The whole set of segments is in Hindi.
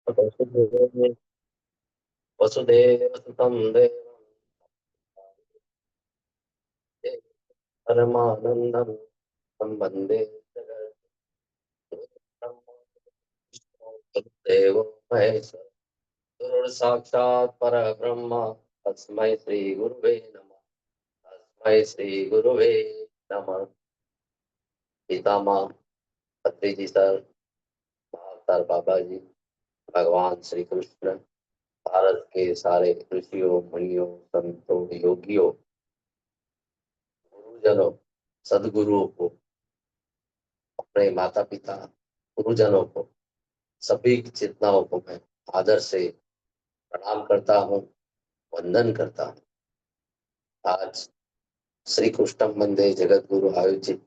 वसुदेव वसुदेवसुतं देवं परमानन्दं तं वन्दे जगद्देवो महेश्वरः गुरुर्साक्षात् परब्रह्म तस्मै श्रीगुरुवे नमः। तस्मै श्रीगुरुवे नमः। पितामह पत्री जी सर, महाअवतार बाबा जी, भगवान श्री कृष्ण, भारत के सारे ऋषियों मुनियों संतों योगियों गुरुजनों सदगुरुओं को, अपने माता पिता गुरुजनों को, सभी की चेतनाओं को मैं आदर से प्रणाम करता हूँ, वंदन करता हूँ। आज श्री कृष्ण वंदे जगत गुरु आयोजित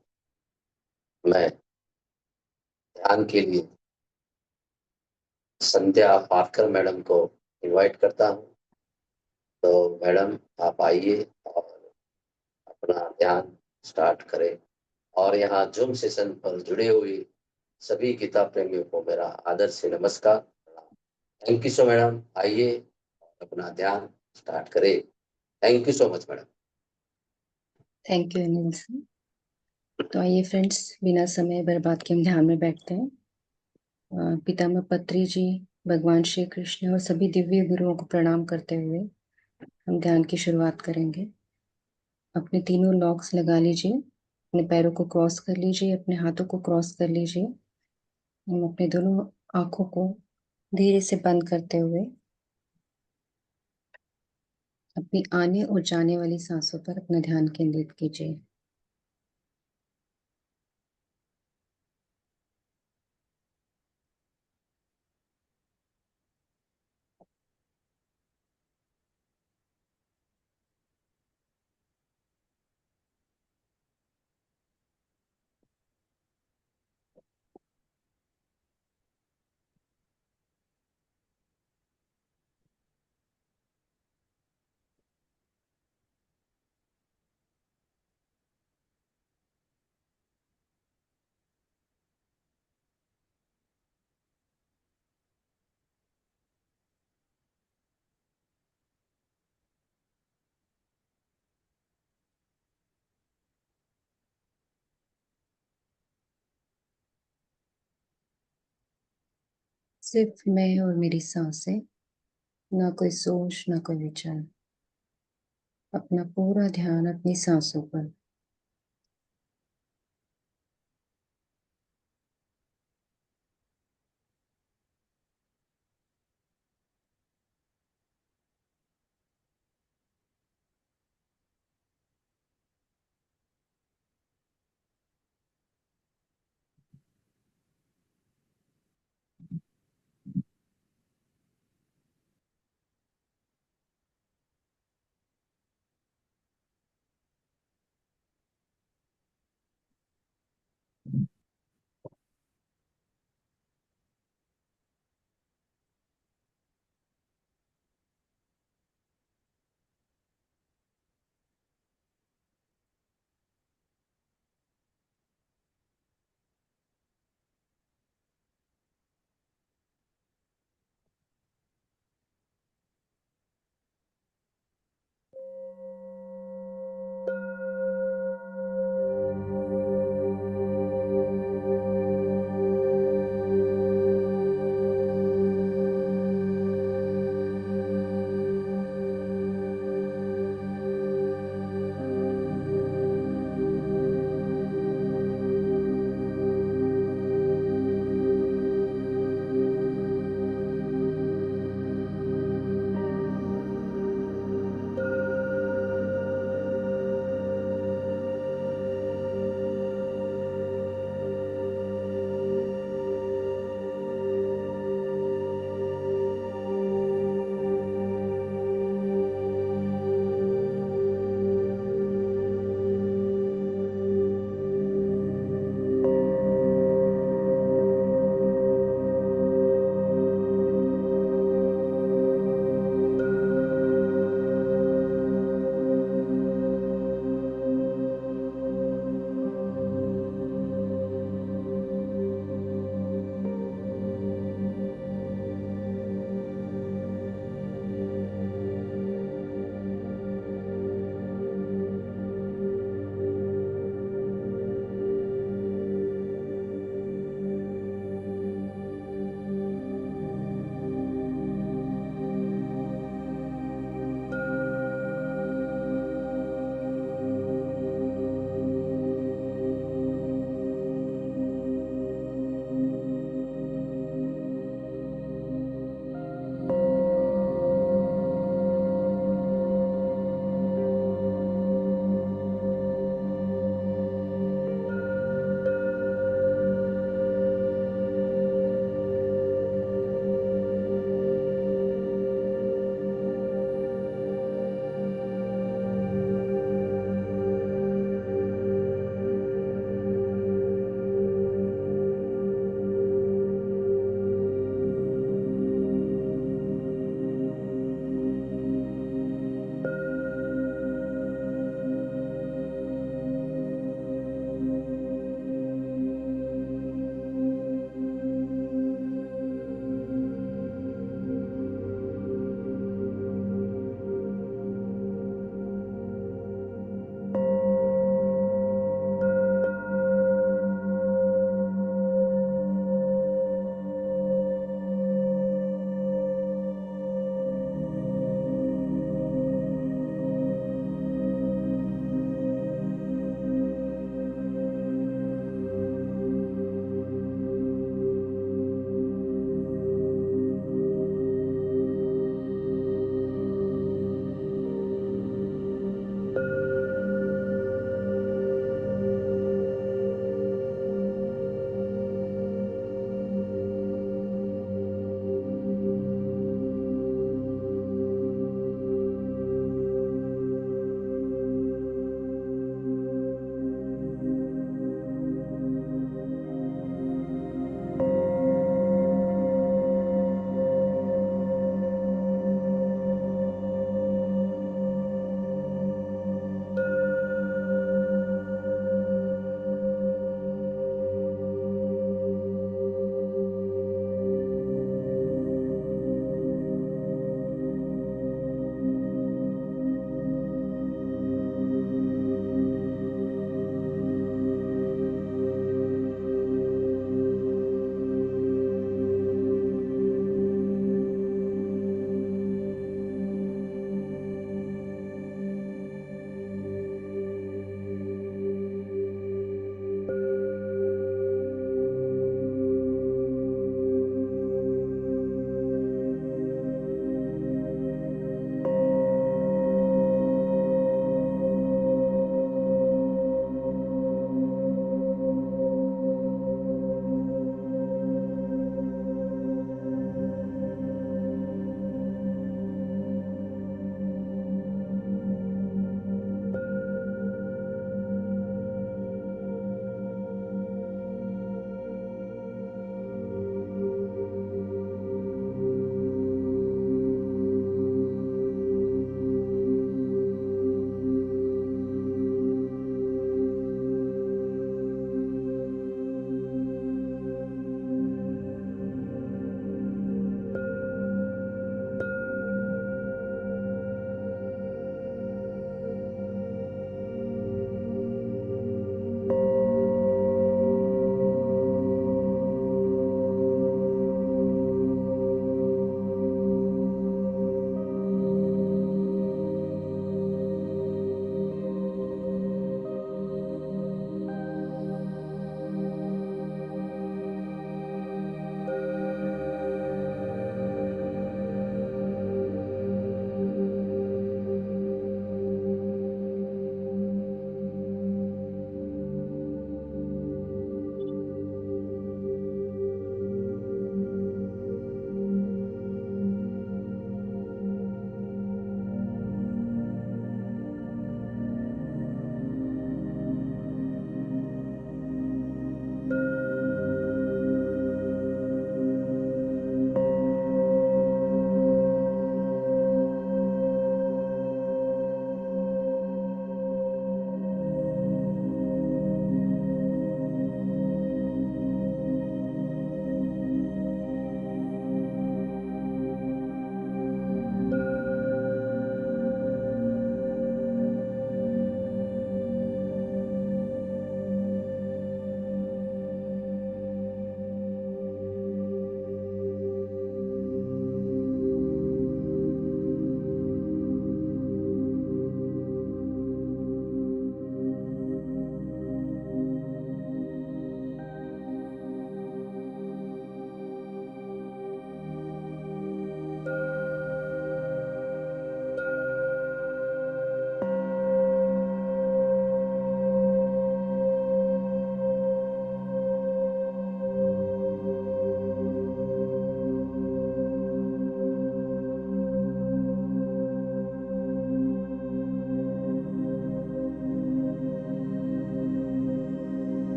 मैं ध्यान के लिए संध्या पारकर मैडम को इनवाइट करता हूँ। तो मैडम आप आइए और अपना ध्यान स्टार्ट करें। और यहाँ जूम सेशन पर जुड़े हुए सभी गीता प्रेमियों को मेरा आदर से नमस्कार। थैंक यू सो मैडम, आइए अपना ध्यान स्टार्ट करें। Thank you so much madam. Thank you Anil sir. तो आइए फ्रेंड्स, बिना समय बर्बाद के हम ध्यान में बैठते हैं। पितामह पत्री जी, भगवान श्री कृष्ण और सभी दिव्य गुरुओं को प्रणाम करते हुए हम ध्यान की शुरुआत करेंगे। अपने तीनों लॉक्स लगा लीजिए, अपने पैरों को क्रॉस कर लीजिए, अपने हाथों को क्रॉस कर लीजिए। हम अपने दोनों आंखों को धीरे से बंद करते हुए अपनी आने और जाने वाली सांसों पर अपना ध्यान केंद्रित कीजिए। सिर्फ मैं और मेरी सांसें, ना कोई सोच, ना कोई विचार। अपना पूरा ध्यान अपनी सांसों पर।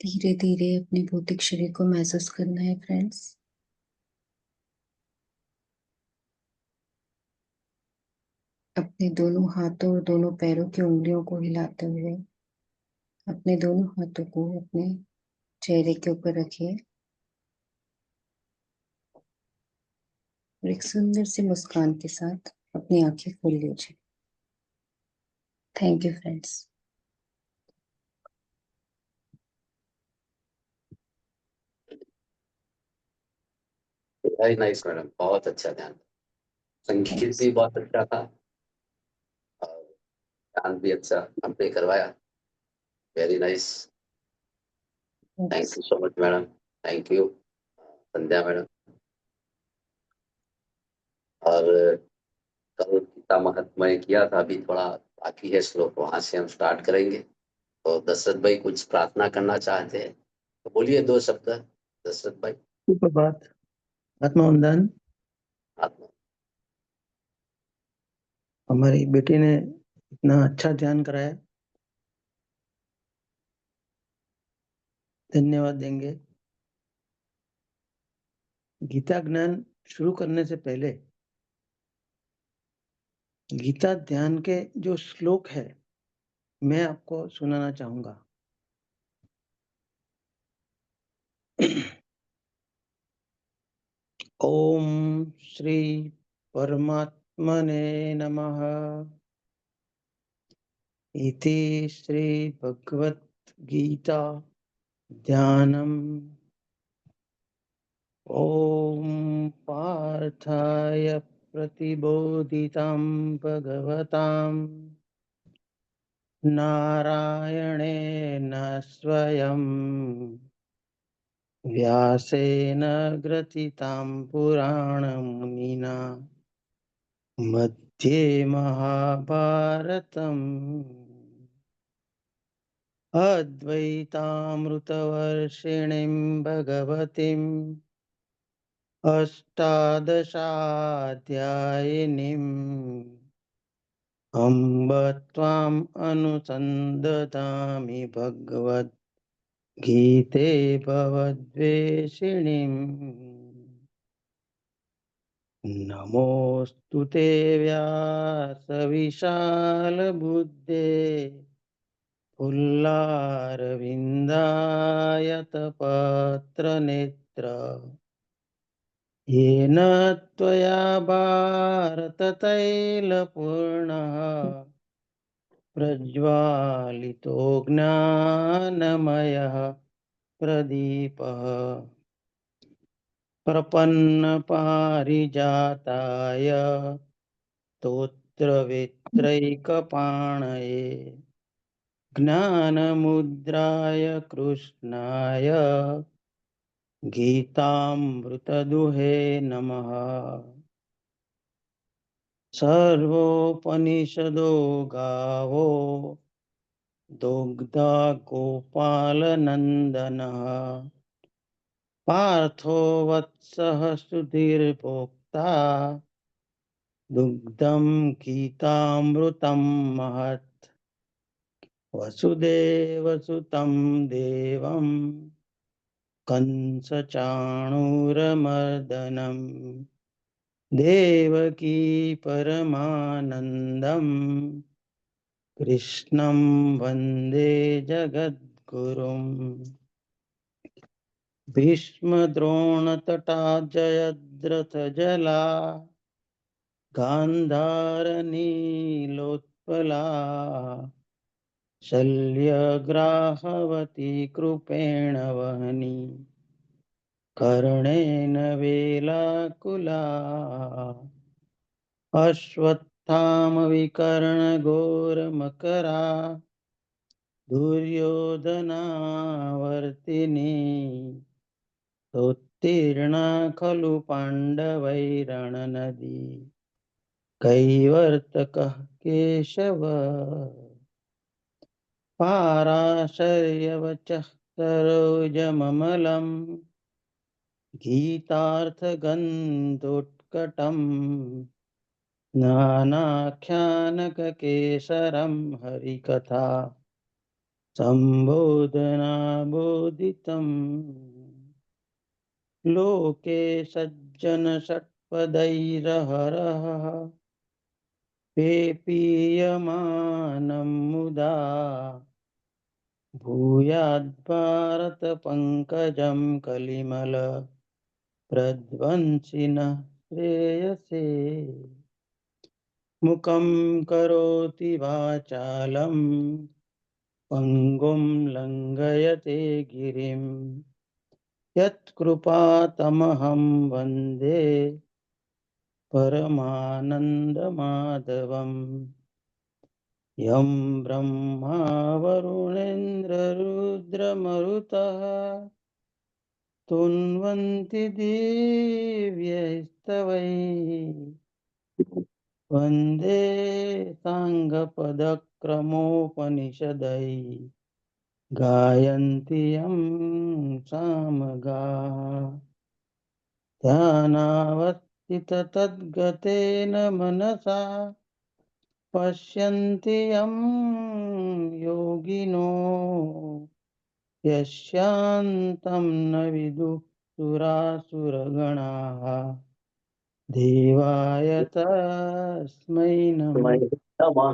धीरे धीरे अपने भौतिक शरीर को महसूस करना है फ्रेंड्स। अपने दोनों हाथों और दोनों पैरों की उंगलियों को हिलाते हुए अपने दोनों हाथों को अपने चेहरे के ऊपर रखिए और एक सुंदर सी मुस्कान के साथ अपनी आंखें खोल लीजिए। Thank you friends. Very nice madam, बहुत अच्छा ध्यान। संगीत भी बहुत अच्छा था और ध्यान भी अच्छा आपने करवाया। Very nice. Thank you so much madam. Thank you Sandhya madam. और कल गीता महात्म्य किया था, अभी थोड़ा बाकी है श्लोक, वहां से हम स्टार्ट करेंगे। तो दशरथ भाई कुछ प्रार्थना करना चाहते हैं तो बोलिए 2 शब्द दशरथ भाई। सुप्रभात। आत्मवंदन। आत्मा। हमारी बेटी ने इतना अच्छा ध्यान कराया, धन्यवाद देंगे। गीता ज्ञान शुरू करने से पहले गीता ध्यान के जो श्लोक है मैं आपको सुनाना चाहूंगा। ओम श्री परमात्मने नमः। इति श्री भगवत गीता ध्यानम। ओम पार्थाय प्रतिबोधितं भगवतां नारायणेन स्वयं व्यासेन ग्रथितां पुराणमुनिना मध्ये महाभारतम् अद्वैतामृतवर्षिणीं भगवतीम् अष्टादशाध्यायिनीम् अम्ब त्वाम् अनुसन्दधामि भगवद्गीते भवद्वेषिणीम्। नमोऽस्तु ते व्यासविशालबुद्धे पुल्लारविन्दायतपत्रनेत्र येन त्वया भारततैलपूर्णः प्रज्वालितो ज्ञानमयः प्रदीपः प्रपन्नपारिजाताय स्तोत्रवेत्रैकपाणये ज्ञानमुद्राय कृष्णाय गीतामृतदुहे नमः। सर्वोपनिषदो गावो दुग्धा गोपालनन्दनः पार्थो वत्सः सुधीर्भोक्ता दुग्धं गीतामृतं महत्। वसुदेवसुतं देवं कंसचाणूरमर्दनम् देवकी परमानन्दम् कृष्णं वन्दे जगद्गुरुम्। भीष्मद्रोणतटा जयद्रथजला गान्धारनीलोत्पला शल्यग्राहवती कृपेण वहनी कर्णेन वेलाकुला अश्वत्थामविकर्णघोरमकरा दुर्योधनावर्तिनी उत्तीर्णा खलु पाण्डवैरणनदी कैवर्तकः केशव पाराशर्यवचः सरोजममलम् गीतार्थगन्धोत्कटम् नानाख्यानककेसरं हरिकथा सम्बोधनाबोधितम् लोके सज्जन षट्पदैरहरः पेपीयमानं मुदा भूयाद् पंकजं कलिमल प्रध्वंसिनः श्रेयसे मुखं करोति वाचालं पंगुं लंघयते गिरिं यत्कृपातमहं वन्दे परमानन्दमाधवम् यं ब्रह्मा वरुणेन्द्ररुद्रमरुतः तुन्वन्ति दिव्यैस्तवैः वन्दे साङ्गपदक्रमोपनिषदैः गायन्ति यं सामगाः ध्यानावस्थिततद्गतेन मनसा पश्यन्ति यं योगिनो यस्यान्तं न विदुः सुरासुरगणाः देवाय तस्मै नमः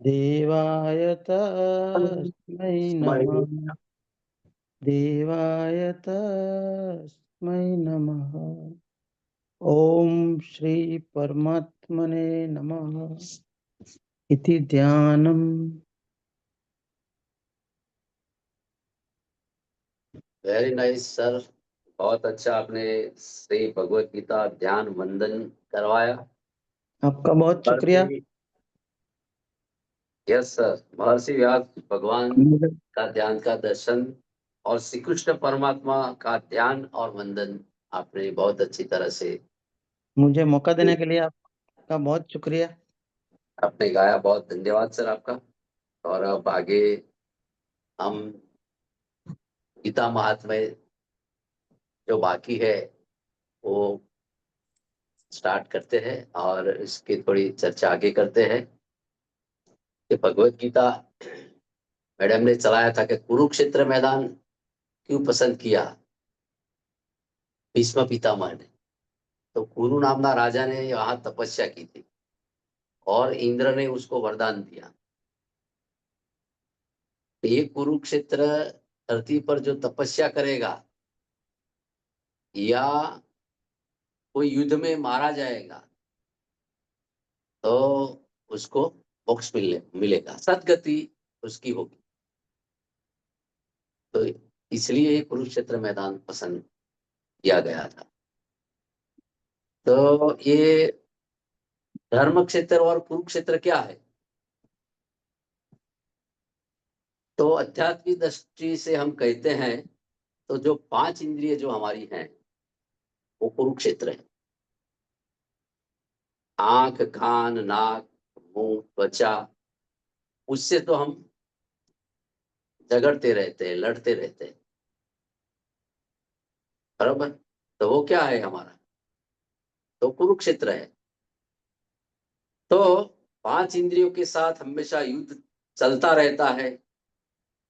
देवाय तस्मै नमः देवाय तस्मै नमः। ओम श्री परमात्मने नमः इति ध्यानम्। वेरी नाइस सर, बहुत अच्छा आपने श्री भगवत गीता ध्यान वंदन करवाया। आपका बहुत शुक्रिया। यस सर, महर्षि व्यास भगवान का ध्यान का दर्शन और श्री कृष्ण परमात्मा का ध्यान और वंदन आपने बहुत अच्छी तरह से मुझे मौका देने के लिए आपका बहुत शुक्रिया। आपने गाया, बहुत धन्यवाद सर आपका। और अब आगे हम गीता महात्म्य जो बाकी है वो स्टार्ट करते हैं और इसकी थोड़ी चर्चा आगे करते हैं। कि भगवत गीता मैडम ने चलाया था कि कुरुक्षेत्र मैदान क्यों पसंद किया भीष्म पितामह ने। तो कुरु नामना राजा ने वहां तपस्या की थी और इंद्र ने उसको वरदान दिया, ये कुरुक्षेत्र धरती पर जो तपस्या करेगा या कोई युद्ध में मारा जाएगा तो उसको मोक्ष मिलेगा, सदगति उसकी होगी। तो इसलिए ये कुरुक्षेत्र मैदान पसंद किया गया था। तो ये धर्म क्षेत्र और कुरुक्षेत्र क्या है? तो अध्यात्मिक दृष्टि से हम कहते हैं तो जो 5 इंद्रिय जो हमारी हैं वो कुरुक्षेत्र है। आंख, कान, नाक, मुंह, त्वचा, उससे तो हम झगड़ते रहते हैं, लड़ते रहते हैं, बराबर। तो वो क्या है हमारा? तो कुरुक्षेत्र है। तो 5 इंद्रियों के साथ हमेशा युद्ध चलता रहता है।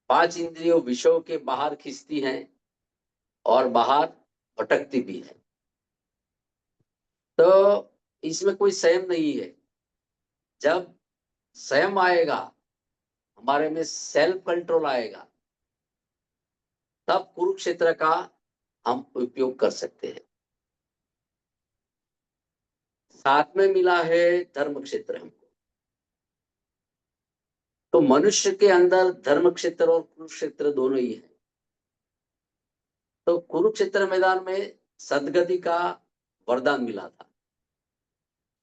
5 इंद्रियों विषयों के बाहर खींचती हैं और बाहर भटकती भी है। तो इसमें कोई संयम नहीं है। जब संयम आएगा, हमारे में सेल्फ कंट्रोल आएगा, तब कुरुक्षेत्र का हम उपयोग कर सकते हैं। साथ में मिला है धर्म क्षेत्र हमको। तो मनुष्य के अंदर धर्म क्षेत्र और कुरुक्षेत्र दोनों ही है। तो कुरुक्षेत्र मैदान में सदगति का वरदान मिला था,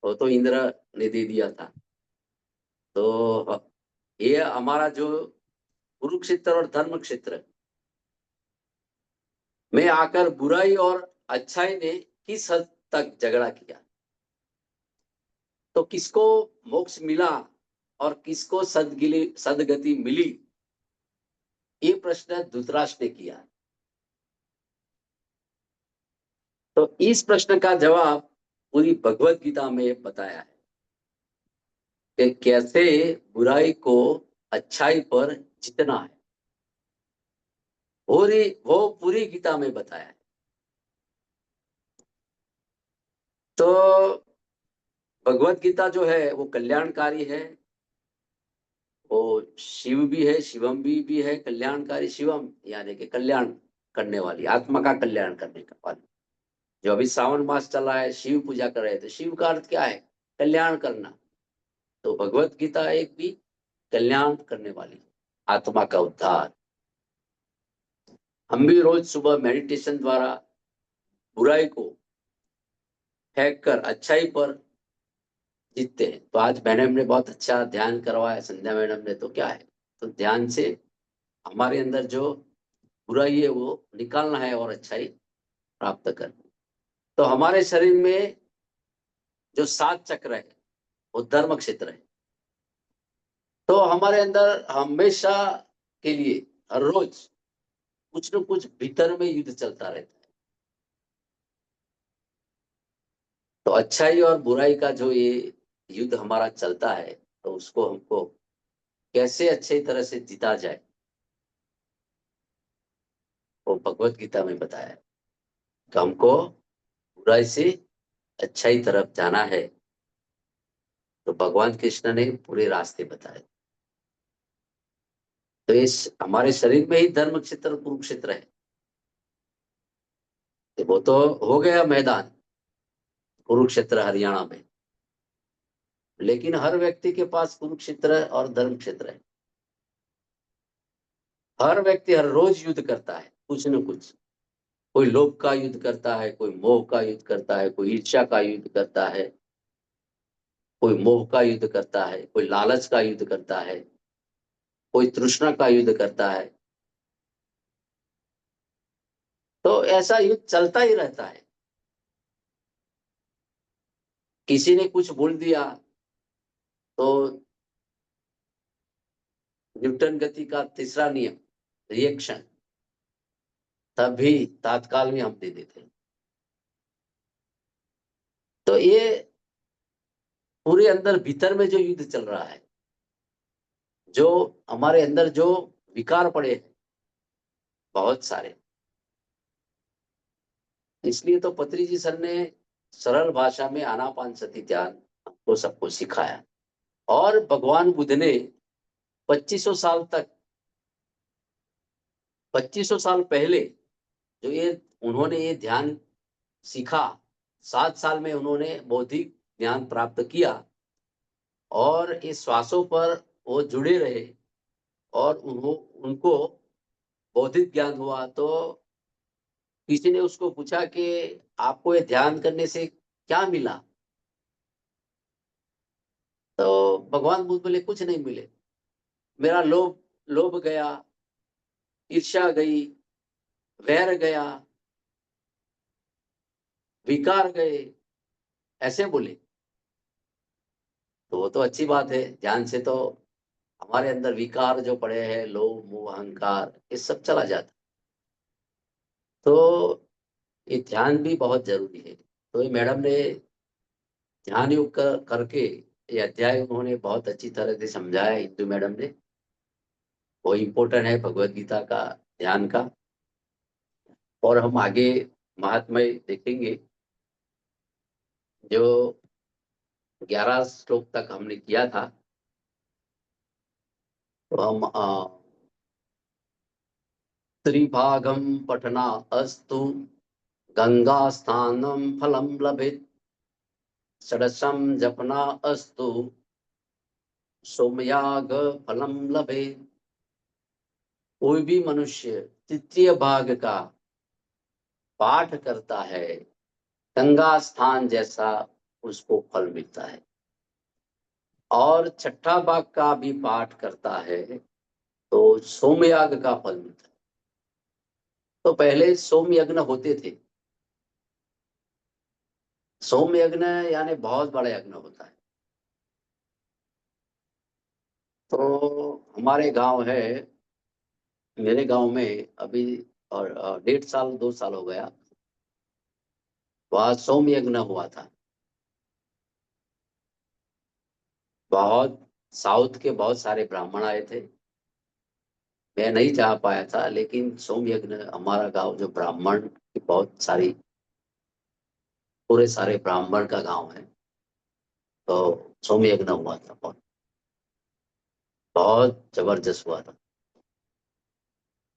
वो तो इंद्र ने दे दिया था। तो ये हमारा जो कुरुक्षेत्र और धर्म क्षेत्र में आकर बुराई और अच्छाई ने किस हद तक झगड़ा किया, तो किसको मोक्ष मिला और किसको सदगति मिली, ये प्रश्न धृतराष्ट्र ने किया। तो इस प्रश्न का जवाब पूरी भगवत गीता में बताया है कि कैसे बुराई को अच्छाई पर जीतना है। वो पूरी गीता में बताया है। तो भगवत गीता जो है वो कल्याणकारी है, वो शिव भी है, शिवम भी है, कल्याणकारी शिवम यानी कि कल्याण करने वाली, आत्मा का कल्याण करने का वाली। जो अभी सावन मास चल रहा है, शिव पूजा कर रहे हैं, तो शिव का अर्थ क्या है? कल्याण करना। तो भगवत गीता एक भी कल्याण करने वाली, आत्मा का उद्धार। हम भी रोज सुबह मेडिटेशन द्वारा बुराई को फेंक कर अच्छाई पर जीतते हैं। तो आज मैडम ने बहुत अच्छा ध्यान करवाया, संध्या मैडम ने। तो क्या है, तो ध्यान से हमारे अंदर जो बुराई है वो निकालना है और अच्छाई प्राप्त करनी। तो हमारे शरीर में जो 7 चक्र है वो धर्म क्षेत्र है। तो हमारे अंदर हमेशा के लिए हर रोज कुछ न कुछ भीतर में युद्ध चलता रहता है। तो अच्छाई और बुराई का जो ये युद्ध हमारा चलता है, तो उसको हमको कैसे अच्छी तरह से जीता जाए, वो भगवत गीता में बताया है कि हमको बुराई से अच्छाई तरफ जाना है। तो भगवान कृष्ण ने पूरे रास्ते बताए। तो इस हमारे शरीर में ही धर्म क्षेत्र कुरुक्षेत्र है। तो वो तो हो गया मैदान कुरुक्षेत्र हरियाणा में, लेकिन हर व्यक्ति के पास कुरुक्षेत्र और धर्म क्षेत्र है। हर व्यक्ति हर रोज युद्ध करता है कुछ न कुछ। कोई लोभ का युद्ध करता है, कोई मोह का युद्ध करता है, कोई ईर्ष्या का युद्ध करता है, कोई मोह का युद्ध करता है, कोई लालच का युद्ध करता है, कोई तृष्णा का युद्ध करता है। तो ऐसा युद्ध चलता ही रहता है। किसी ने कुछ बोल दिया तो न्यूटन गति का तीसरा नियम, रिएक्शन, तभी तात्काल में हम दे देते हैं। तो ये पूरे अंदर भीतर में जो युद्ध चल रहा है, जो हमारे अंदर जो विकार पड़े हैं बहुत सारे, इसलिए तो पत्री जी सर ने सरल भाषा में आनापानसती ध्यान हमको सबको सिखाया। और भगवान बुद्ध ने 2500 साल तक, 2500 साल पहले जो ये उन्होंने ये ध्यान सीखा, 7 साल में उन्होंने बौद्धिक ज्ञान प्राप्त किया और इस श्वासों पर वो जुड़े रहे और उनको बौद्धिक ज्ञान हुआ। तो किसी ने उसको पूछा कि आपको ये ध्यान करने से क्या मिला? तो भगवान बुद्ध बोले कुछ नहीं मिले, मेरा लोभ लोभ गया, ईर्ष्या गई, वैर गया, विकार गए, ऐसे बोले। तो वो तो अच्छी बात है, ध्यान से तो हमारे अंदर विकार जो पड़े हैं, लोभ मोह अहंकार, ये सब चला जाता। तो ये ध्यान भी बहुत जरूरी है। तो ये मैडम ने ध्यान योग करके ये अध्याय उन्होंने बहुत अच्छी तरह से समझाया, हिंदू मैडम ने। वो इम्पोर्टेंट है भगवत गीता का, ध्यान का। और हम आगे महात्म्य देखेंगे। जो 11 श्लोक तक हमने किया था, तो हम त्रिभागम पठना अस्तु, गंगा स्नानम फलम लभेत, षडशम जपना अस्तु, सोमयाग फलम लभेत। कोई भी मनुष्य तृतीय भाग का पाठ करता है, गंगा स्थान जैसा उसको फल मिलता है। और छठा भाग का भी पाठ करता है तो सोमयाग का फल मिलता है। तो पहले सोम यज्ञ होते थे। सोम यज्ञ यानी बहुत बड़ा यज्ञ होता है। तो हमारे गांव है, मेरे गांव में अभी और 1.5 साल 2 साल हो गया, वहाँ सोम यज्ञ हुआ था। बहुत साउथ के बहुत सारे ब्राह्मण आए थे, मैं नहीं जा पाया था, लेकिन सोम यज्ञ हमारा गांव जो ब्राह्मण की बहुत सारी, पूरे सारे ब्राह्मण का गांव है, तो सोम यज्ञ हुआ था, बहुत बहुत जबरदस्त हुआ था।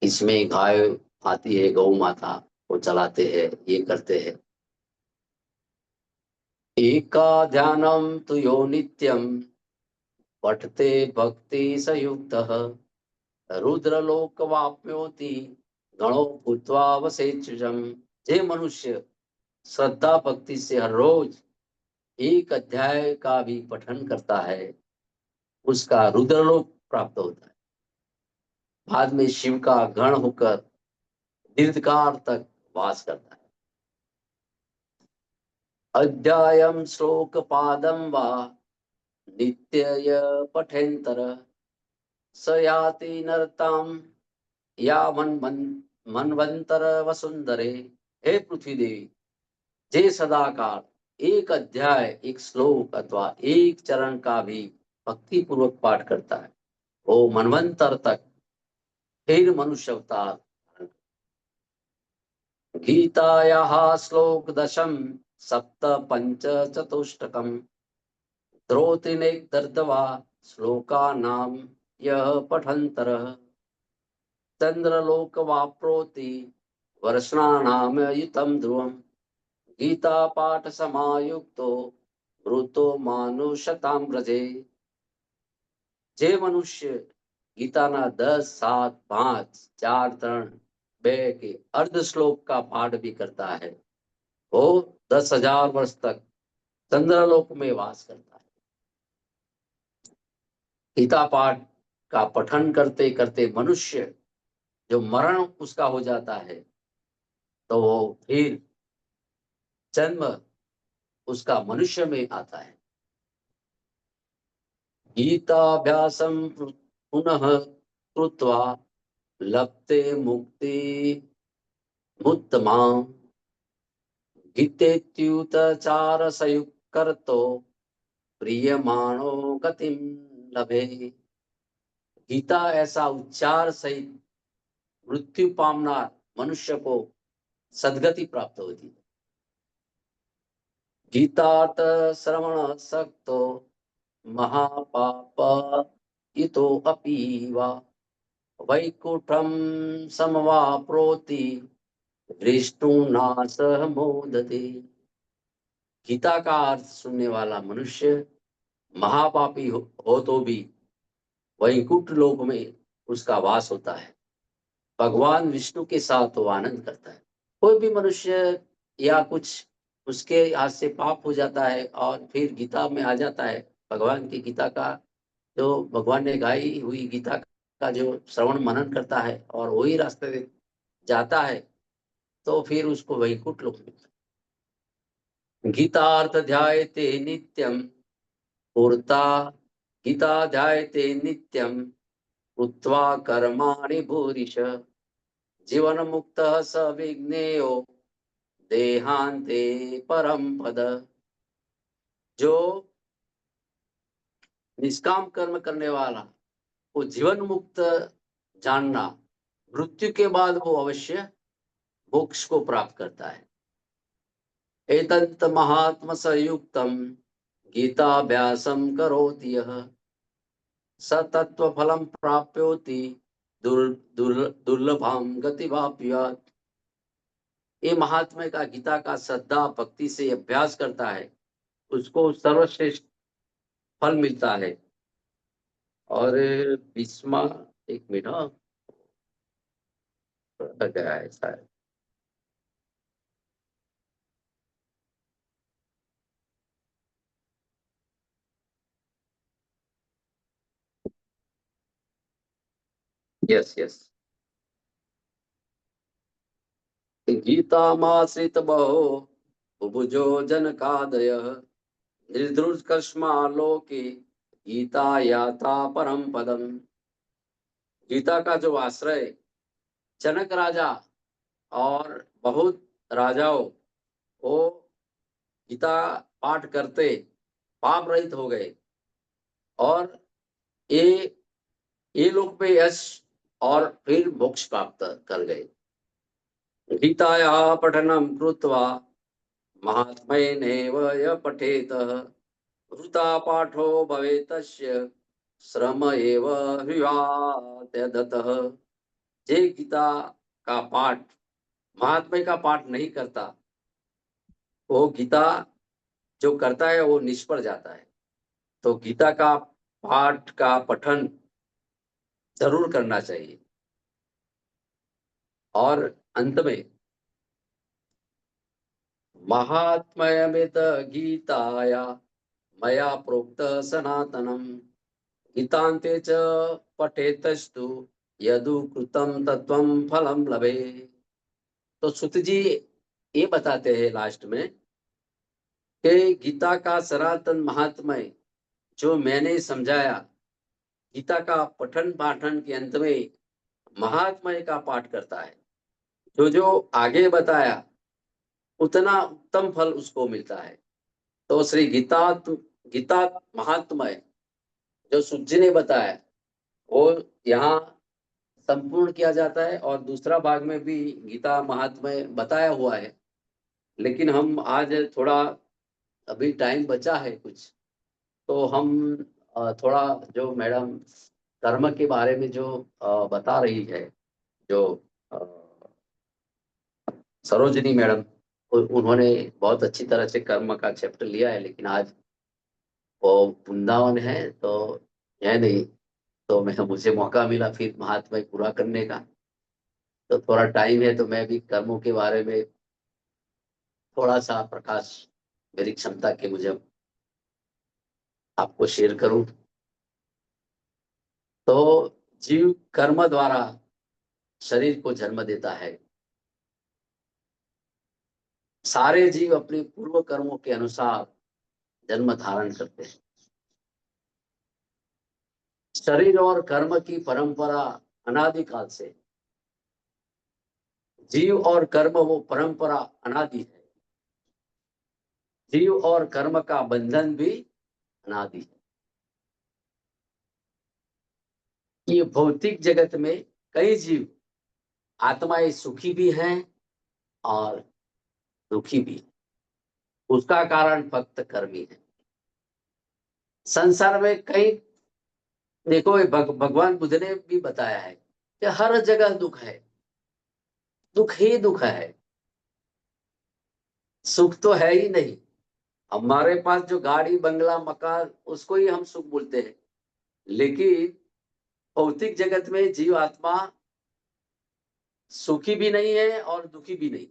इसमें गाय आती है, गौ माता को चलाते हैं, ये करते हैं। एका ध्यानम तु यो नित्यम पठते भक्ति संयुक्तः रुद्रलोकवाप्नोति गणो भूत्वा वसेत्युजम्। जे मनुष्य श्रद्धा भक्ति से हर रोज एक अध्याय का भी पठन करता है, उसका रुद्रलोक प्राप्त होता है। बाद में शिव का गण होकर दीर्घकाल तक वास करता है। अध्यायम श्लोक पादम वा नित्य पठेन्तर स याति नरताम या मनवंतर वसुंधरे। हे पृथ्वी देवी, जे सदाकाल एक अध्याय, एक श्लोक अथवा एक चरण का भी भक्ति पूर्वक पाठ करता है, वो मनवंतर तक फिर मनुष्य अवतार। गीतायाः श्लोक दशम सप्त पंच चतुष्टकम द्रोतिनेतर्दवा श्लोका नाम यह पठंतर चंद्रलोकवाप्नोति वर्षाणाम युतम ध्रुवम गीता पाठ समायुक्तो मृतो मानुषताम व्रजे। जे मनुष्य गीताना 10, 7, 5, 4, 3, 2 के अर्ध श्लोक का पाठ भी करता है, वो 10,000 वर्ष तक चंद्रलोक में वास करता है। गीता पाठ का पठन करते करते मनुष्य जो मरण उसका हो जाता है, तो वो फिर जन्म उसका मनुष्य में आता है। गीताभ्यासं पुनः कृत्वा लप्ते मुक्ति मुत्तमां गीतेत्युतचार संयुक्तो प्रियमाणो गतिम लभे। गीता ऐसा उच्चार सहित मृत्यु पामनार मनुष्य को सद्गति प्राप्त होती है। गीतार्थ श्रवण सक्तो महापाप इतो अपि वा वैकुंठम समवाप्नोति विष्णुना मोदते। गीता का अर्थ सुनने वाला मनुष्य महापापी हो तो भी वैकुंठ लोक में उसका वास होता है, भगवान विष्णु के साथ वो आनंद करता है। कोई भी मनुष्य या कुछ उसके हाथ से पाप हो जाता है और फिर गीता में आ जाता है, भगवान की गीता का जो भगवान ने गाई हुई गीता का जो श्रवण मनन करता है और वही रास्ते में जाता है, तो फिर उसको वैकुंठ लोक मिलता है। गीतार्थ ध्यायते नित्यम पूर्ता गीता ध्यायते नित्यम कृत्वा कर्माणि भूरिश जीवन मुक्त स विज्ञेयो देहांते परम पद। जो निष्काम कर्म करने वाला वो जीवन मुक्त जानना, मृत्यु के बाद वो अवश्य मोक्ष को प्राप्त करता है। एतत् महात्म संयुक्तम गीताभ्यासम करोति यः स तत्व फलम प्राप्नोति दुर्लभम गतिमाप्नुयात्। ये महात्मा का गीता का श्रद्धा भक्ति से अभ्यास करता है, उसको सर्वश्रेष्ठ फल मिलता है। और 20वां, एक मिनट गया है शायद, यस यस। गीतामाश्रित बहो बुभुजो जनकादय निर्दुष्कर्षमालोके गीता याता परम पदम। गीता का जो आश्रय जनक राजा और बहुत राजाओं वो गीता पाठ करते पाप रहित हो गए और ये लोक पे यश और फिर मोक्ष प्राप्त कर गए। गीतायाः पठनं कृत्वा महात्म्येनैव य पठेत वृथा पाठो भवेत् तस्य श्रम एव ह्युयात्यदतः। जे गीता का पाठ महात्म्य का पाठ नहीं करता, वो गीता जो करता है वो निष्फल जाता है। तो गीता का पाठ का पठन जरूर करना चाहिए। और अंत में महात्म्यमित गीताया मया प्रोक्त सनातनम गीतांते च पठेतस्तु यदु कृतं तत्वं फलम लभे। तो सुत जी ये बताते हैं लास्ट में कि गीता का सनातन महात्म्य जो मैंने समझाया, गीता का पठन पाठन के अंत में महात्म्य का पाठ करता है, जो जो आगे बताया उतना उत्तम फल उसको मिलता है। तो श्री गीता महात्म्य जो सुत जी ने बताया वो यहाँ संपूर्ण किया जाता है, और दूसरा भाग में भी गीता महात्म्य बताया हुआ है। लेकिन हम आज थोड़ा अभी टाइम बचा है कुछ, तो हम थोड़ा जो मैडम कर्म के बारे में जो बता रही है, जो अ, सरोजिनी मैडम, उन्होंने बहुत अच्छी तरह से कर्म का चैप्टर लिया है। लेकिन आज वो वृंदावन है तो है नहीं, तो मुझे मौका मिला फिर महात्म्य पूरा करने का। तो थोड़ा टाइम है तो मैं भी कर्मों के बारे में थोड़ा सा प्रकाश मेरी क्षमता के मुझे आपको शेयर करूं। तो जीव कर्म द्वारा शरीर को जन्म देता है। सारे जीव अपने पूर्व कर्मों के अनुसार जन्म धारण करते हैं। शरीर और कर्म की परंपरा अनादिकाल से, जीव और कर्म वो परंपरा अनादि है। जीव और कर्म का बंधन भी अनादि है। ये भौतिक जगत में कई जीव आत्माएं सुखी भी हैं और दुखी भी। उसका कारण भक्त कर्मी है। संसार में कई, देखो ये भगवान बुद्ध ने भी बताया है कि हर जगह दुख है, दुख ही दुख है, सुख तो है ही नहीं। हमारे पास जो गाड़ी बंगला मकान उसको ही हम सुख बोलते हैं, लेकिन भौतिक जगत में जीव आत्मा सुखी भी नहीं है और दुखी भी नहीं।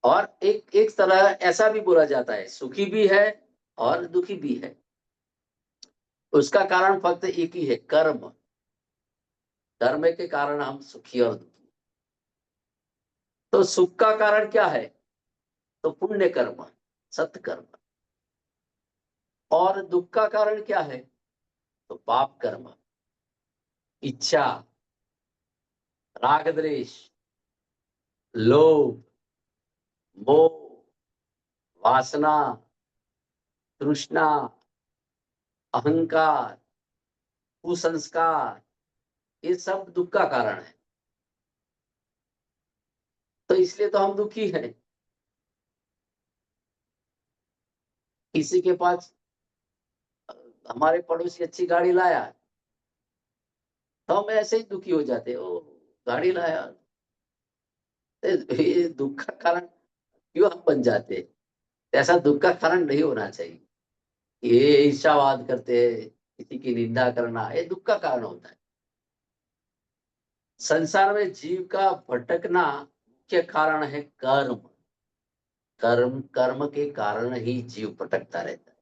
और एक एक तरह ऐसा भी बोला जाता है, सुखी भी है और दुखी भी है। उसका कारण फक्त एक ही है, कर्म। कर्म के कारण हम सुखी और दुखी। तो सुख का कारण क्या है? तो पुण्य कर्म, सत्कर्म। और दुख का कारण क्या है? तो पाप कर्म, इच्छा, राग द्वेष, लोभ, मोह, वासना, तृष्णा, अहंकार, कुसंस्कार, ये सब दुख का कारण है। तो इसलिए तो हम दुखी हैं। किसी के पास हमारे पड़ोसी अच्छी गाड़ी लाया तो हम ऐसे ही दुखी हो जाते हैं, ओ गाड़ी लाया। ये दुख का कारण क्यों हम बन जाते हैं? ऐसा दुख का कारण नहीं होना चाहिए। ये ईर्ष्यावाद करते हैं, किसी की निंदा करना, ये दुख का कारण होता है। संसार में जीव का भटकना मुख्य कारण है कर्म। कर्म के कारण ही जीव भटकता रहता है।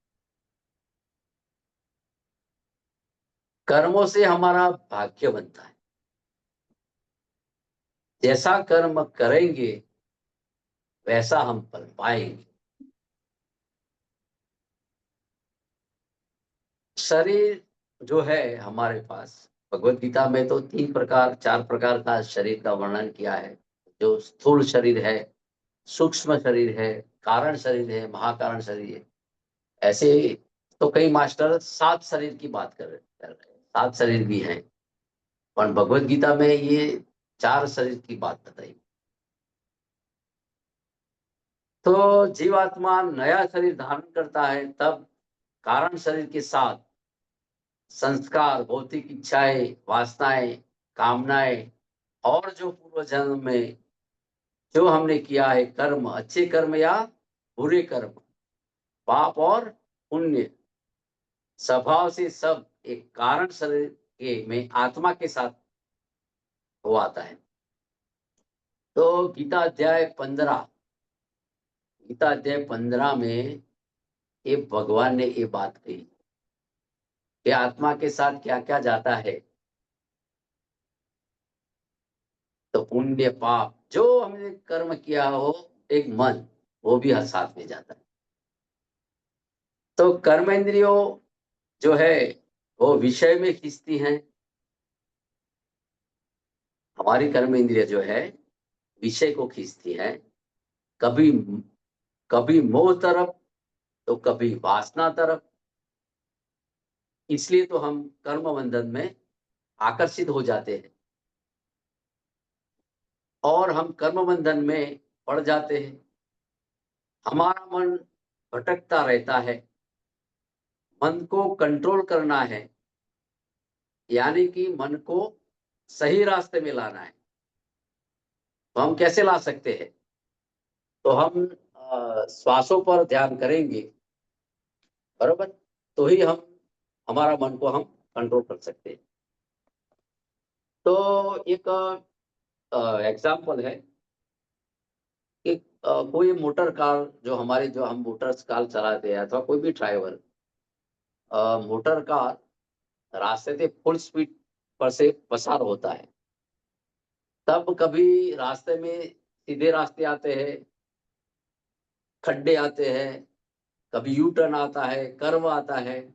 कर्मों से हमारा भाग्य बनता है। जैसा कर्म करेंगे वैसा हम फल पाएंगे। शरीर जो है हमारे पास, भगवत गीता में तो 3 प्रकार 4 प्रकार का शरीर का वर्णन किया है। जो स्थूल शरीर है, सूक्ष्म शरीर है, कारण शरीर है, महाकारण शरीर है। ऐसे तो कई मास्टर 7 शरीर की बात कर रहे हैं। 7 शरीर भी हैं। और भगवत गीता में ये 4 शरीर की बात बताई। तो जीवात्मा नया शरीर धारण करता है, तब कारण शरीर के साथ संस्कार, भौतिक इच्छाएं, वासनाएं, कामनाएं और जो पूर्व जन्म में जो हमने किया है कर्म, अच्छे कर्म या बुरे कर्म, पाप और पुण्य, स्वभाव से सब एक कारण शरीर के में आत्मा के साथ हो आता है। तो गीता अध्याय 15 में ये भगवान ने ये बात कही कि आत्मा के साथ क्या क्या जाता है। तो पुण्य पाप जो हमने कर्म किया हो, एक मन वो भी हर साथ में जाता है। तो कर्म इंद्रियों जो है वो विषय में खींचती हैं। हमारी कर्म इंद्रिय जो है विषय को खींचती है, कभी कभी मोह तरफ तो कभी वासना तरफ। इसलिए तो हम कर्म बंधन में आकर्षित हो जाते हैं और हम कर्म बंधन में पड़ जाते हैं। हमारा मन भटकता रहता है। मन को कंट्रोल करना है, यानी कि मन को सही रास्ते में लाना है। तो हम कैसे ला सकते हैं? तो हम श्वासों पर ध्यान करेंगे, बरोबर, तो ही हम हमारा मन को हम कंट्रोल कर सकते हैं। तो एक एग्जाम्पल है कि कोई मोटर कार, जो हमारे जो हम मोटर कार चलाते हैं अथवा कोई भी ड्राइवर, मोटर कार रास्ते से फुल स्पीड पर से पसार होता है, तब कभी रास्ते में सीधे रास्ते आते हैं, खड्डे आते हैं, कभी यू टर्न आता है, कर्व आता है,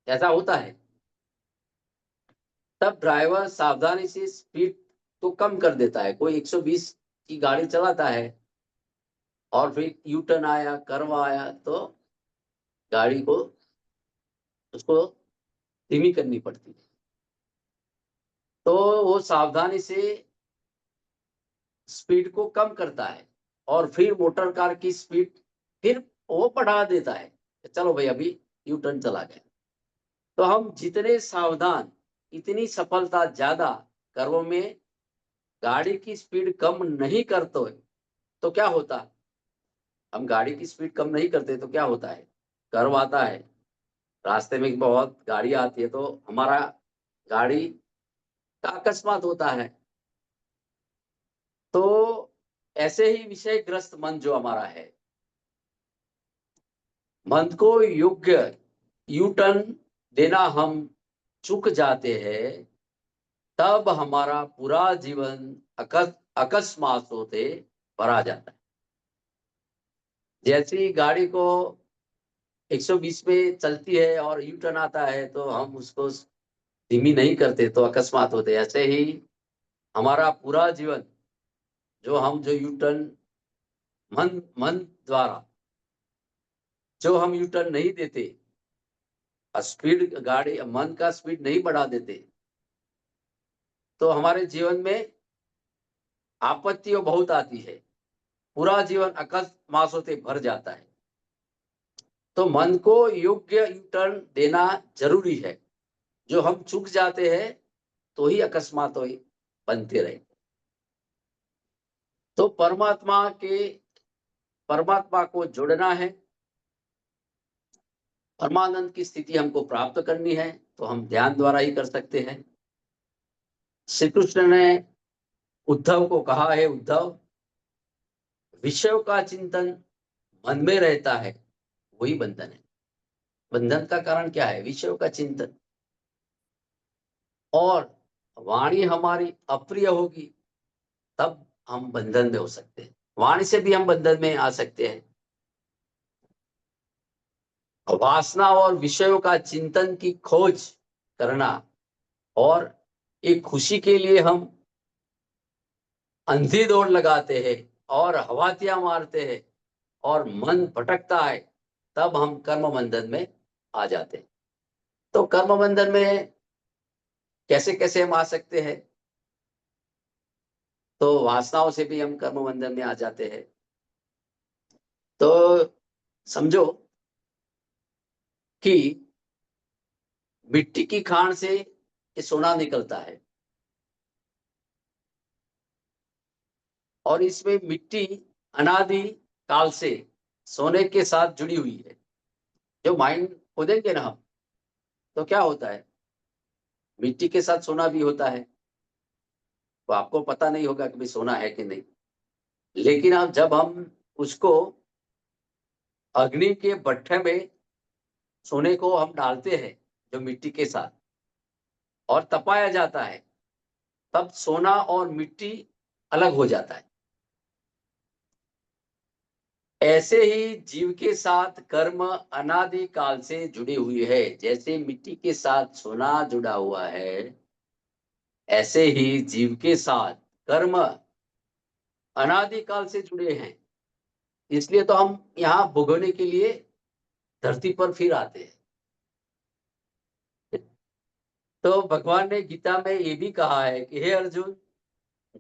ऐसा होता है। तब ड्राइवर सावधानी से स्पीड तो कम कर देता है। कोई 120 की गाड़ी चलाता है और फिर यू टर्न आया, कर्व आया, तो गाड़ी को उसको धीमी करनी पड़ती है। तो वो सावधानी से स्पीड को कम करता है और फिर मोटर कार की स्पीड फिर वो बढ़ा देता है। चलो भाई अभी यू टर्न चला गया। तो हम जितने सावधान, इतनी सफलता ज्यादा। कर्व में गाड़ी की स्पीड कम नहीं करते तो क्या होता? हम गाड़ी की स्पीड कम नहीं करते तो क्या होता है? कर्व आता है, रास्ते में बहुत गाड़ी आती है, तो हमारा गाड़ी का अकस्मात होता है। तो ऐसे ही विषयग्रस्त मन जो हमारा है, मन को योग्य यू टर्न देना हम चूक जाते हैं, तब हमारा पूरा जीवन अकस्मात होते भरा जाता है। जैसी गाड़ी को 120 में चलती है और यू टर्न आता है तो हम उसको धीमी नहीं करते तो अकस्मात होते। ऐसे ही हमारा पूरा जीवन जो यू टर्न मन मन द्वारा जो हम यू टर्न नहीं देते, स्पीड गाड़ी मन का स्पीड नहीं बढ़ा देते, तो हमारे जीवन में आपत्तियां बहुत आती है। पूरा जीवन अकस्मात होते भर जाता है। तो मन को योग्य यू टर्न देना जरूरी है। जो हम चूक जाते हैं तो ही अकस्मात हो बनते रहे। तो परमात्मा को जोड़ना है, परमानंद की स्थिति हमको प्राप्त करनी है, तो हम ध्यान द्वारा ही कर सकते हैं। श्री कृष्ण ने उद्धव को कहा है, उद्धव, विषयों का चिंतन मन में रहता है, वही बंधन है। बंधन का कारण क्या है? विषयों का चिंतन। और वाणी हमारी अप्रिय होगी तब हम बंधन में हो सकते हैं। वाणी से भी हम बंधन में आ सकते हैं। वासना और विषयों का चिंतन की खोज करना और एक खुशी के लिए हम अंधी दौड़ लगाते हैं और हवातियां मारते हैं और मन भटकता है, तब हम कर्म बंधन में आ जाते हैं। तो कर्म बंधन में कैसे कैसे हम आ सकते हैं? तो वासनाओं से भी हम कर्म बंधन में आ जाते हैं। तो समझो कि मिट्टी की खान से ये सोना निकलता है, और इसमें मिट्टी अनादि काल से सोने के साथ जुड़ी हुई है। जो माइंड खोदेंगे ना हम, तो क्या होता है, मिट्टी के साथ सोना भी होता है। तो आपको पता नहीं होगा कि भाई सोना है कि नहीं, लेकिन अब जब हम उसको अग्नि के भट्ठे में सोने को हम डालते हैं, जो मिट्टी के साथ, और तपाया जाता है, तब सोना और मिट्टी अलग हो जाता है। ऐसे ही जीव के साथ कर्म अनादि काल से जुड़ी हुई है। जैसे मिट्टी के साथ सोना जुड़ा हुआ है, ऐसे ही जीव के साथ कर्म अनादि काल से जुड़े हैं। इसलिए तो हम यहाँ भोगने के लिए धरती पर फिर आते हैं। तो भगवान ने गीता में ये भी कहा है कि हे अर्जुन,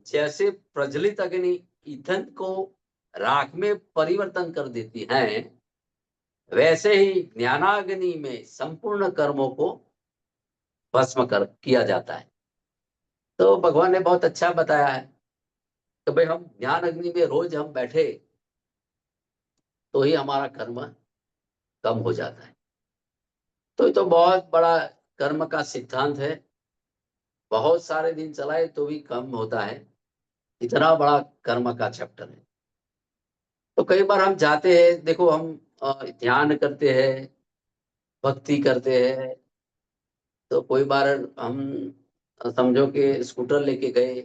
जैसे प्रज्वलित अग्नि ईंधन को राख में परिवर्तन कर देती है, वैसे ही ज्ञानाग्नि में संपूर्ण कर्मों को भस्म कर किया जाता है। तो भगवान ने बहुत अच्छा बताया है कि भाई हम ज्ञान अग्नि में रोज हम बैठे, तो ही हमारा कर्म कम हो जाता है। तो ये तो बहुत बड़ा कर्म का सिद्धांत है। बहुत सारे दिन चलाए तो भी कम होता है, इतना बड़ा कर्म का चैप्टर है। तो कई बार हम जाते हैं, देखो हम ध्यान करते हैं, भक्ति करते हैं। तो कोई बार हम समझो कि स्कूटर लेके गए,